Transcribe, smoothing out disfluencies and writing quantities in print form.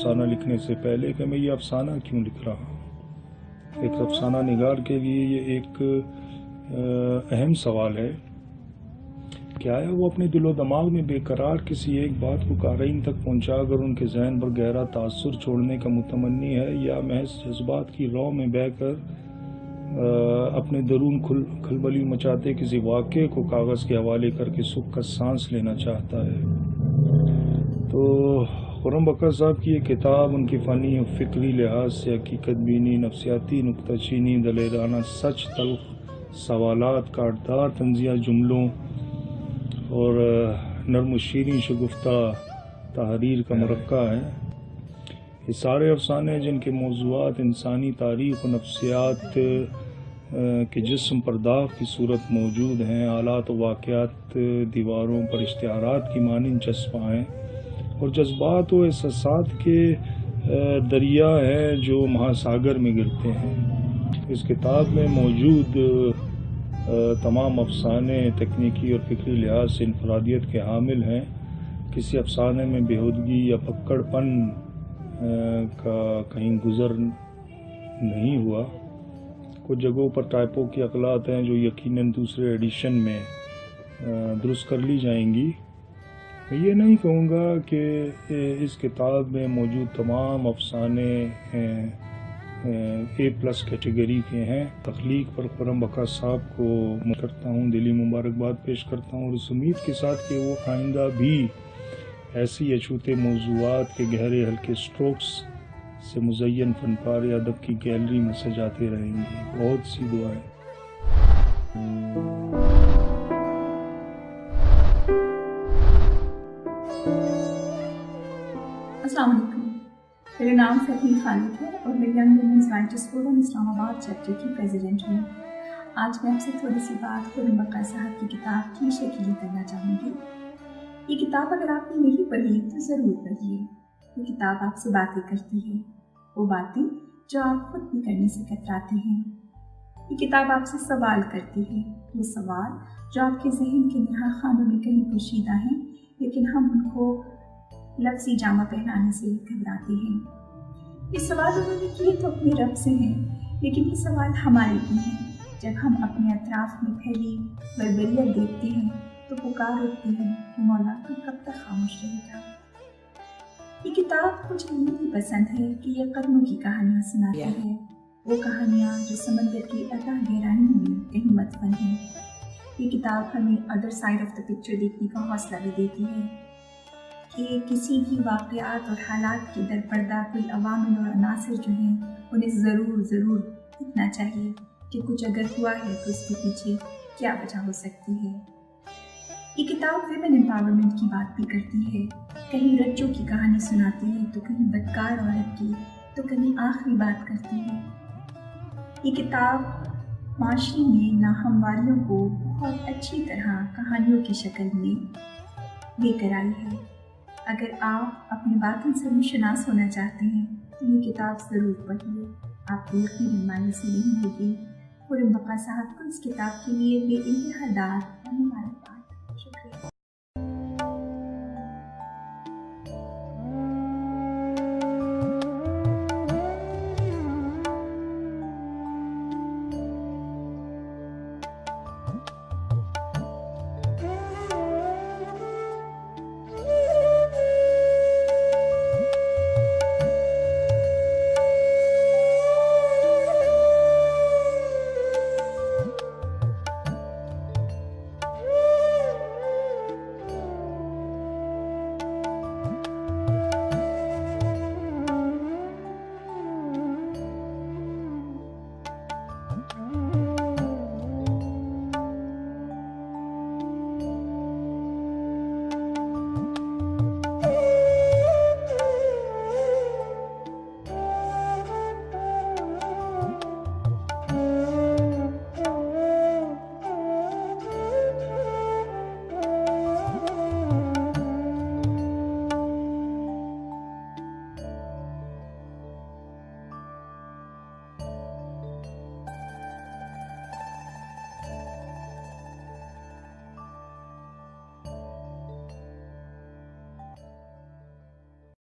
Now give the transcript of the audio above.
افسانہ لکھنے سے پہلے کہ میں یہ افسانہ کیوں لکھ رہا ہوں۔ ایک افسانہ نگار کے لیے یہ ایک اہم سوال ہے کہ آیا وہ اپنے دل و دماغ میں بے قرار کسی ایک بات کو قارئین تک پہنچا کر ان کے ذہن پر گہرا تاثر چھوڑنے کا متمنی ہے، یا محض جذبات کی رو میں بہہ کر اپنے درون کھلبلی مچاتے کسی واقعے کو کاغذ کے حوالے کر کے سکھ کا سانس لینا چاہتا ہے۔ تو خرم بقا صاحب کی یہ کتاب ان کی فنی و فکری لحاظ سے حقیقت بینی، نفسیاتی نکتہ چینی، دلیرانہ سچ، تلخ سوالات، کاٹدار طنزیہ جملوں اور نرم و شیریں شگفتہ تحریر کا مرقع ہے۔ یہ سارے افسانے جن کے موضوعات انسانی تاریخ و نفسیات کے جسم پر داغ کی صورت موجود ہیں، حالات و واقعات دیواروں پر اشتہارات کی مانند چسپاں ہیں، اور جذبات و احساسات کے دریا ہیں جو مہاساگر میں گرتے ہیں۔ اس کتاب میں موجود تمام افسانے تکنیکی اور فکری لحاظ سے انفرادیت کے حامل ہیں۔ کسی افسانے میں بیہودگی یا پکڑ پن کا کہیں گزر نہیں ہوا۔ کچھ جگہوں پر ٹائپوں کی اخلاط ہیں جو یقیناً دوسرے ایڈیشن میں درست کر لی جائیں گی۔ میں یہ نہیں کہوں گا کہ اس کتاب میں موجود تمام افسانے A+ کیٹیگری کے ہیں۔ تخلیق پر خرم بقا صاحب کو کرتا ہوں، دلی مبارکباد پیش کرتا ہوں، اور اس امید کے ساتھ کہ وہ آئندہ بھی ایسی اچھوتے موضوعات کے گہرے ہلکے سٹروکس سے مزین فن پارے ادب کی گیلری میں سجاتے رہیں گے۔ بہت سی دعائیں۔ السلام علیکم، میرا نام فرحین خالد ہے اور میں ینگ ویمنز رائٹرز فورم اسلام آباد چیپٹر کی پریزیڈنٹ ہوں۔ آج میں آپ سے تھوڑی سی بات خرم بقا صاحب کی کتاب کی شکیل کرنا چاہوں گی۔ یہ کتاب اگر آپ نے نہیں پڑھی تو ضرور پڑھیے۔ یہ کتاب آپ سے باتیں کرتی ہے، وہ باتیں جو آپ خود بھی کرنے سے کتراتے ہیں۔ یہ کتاب آپ سے سوال کرتی ہے، وہ سوال جو آپ کے ذہن کے نہا خانوں میں کہیں پوشیدہ ہیں، لیکن ہم ان کو لفظی جامہ پہنانے سے گھبراتے ہیں۔ یہ سوال انہوں نے کیے تو اپنے رب سے ہیں، لیکن یہ سوال ہمارے بھی ہیں۔ جب ہم اپنے اطراف میں پھیلی بربریت دیکھتے ہیں تو پکار اٹھتی ہے کہ مولا تو کب تک خاموش رہے گا۔ یہ کتاب مجھے یہ پسند ہے کہ یہ قدموں کی کہانیاں سناتی ہے، وہ کہانیاں جو سمندر کی اتھاہ گہرائیوں میں کہیں مدفن ہیں۔ یہ کتاب ہمیں other side of the picture دیکھنے کا حوصلہ بھی دیتی ہے کہ کسی بھی واقعات اور حالات کے در پردہ کوئی عوامل اور عناصر جو ہیں انہیں ضرور دیکھنا چاہیے کہ کچھ اگر ہوا ہے تو اس کے پیچھے کیا وجہ ہو سکتی ہے۔ یہ کتاب ویمن امپاورمنٹ کی بات بھی کرتی ہے، کہیں رجوں کی کہانی سناتی ہے تو کہیں بدکار عورت کی، تو کہیں آخری بات کرتی ہے۔ یہ کتاب معاشرے میں ناہمواریوں کو بہت اچھی طرح کہانیوں کی شکل میں لے کر آئی ہے۔ اگر آپ اپنے باطن سے مشناس ہونا چاہتے ہیں تو یہ کتاب ضرور پڑھیے، آپ کو یقیناً مایوسی نہیں ہوگی۔ خرم بقا صاحب کو اس کتاب کے لیے بے انتہا داد اور مبارک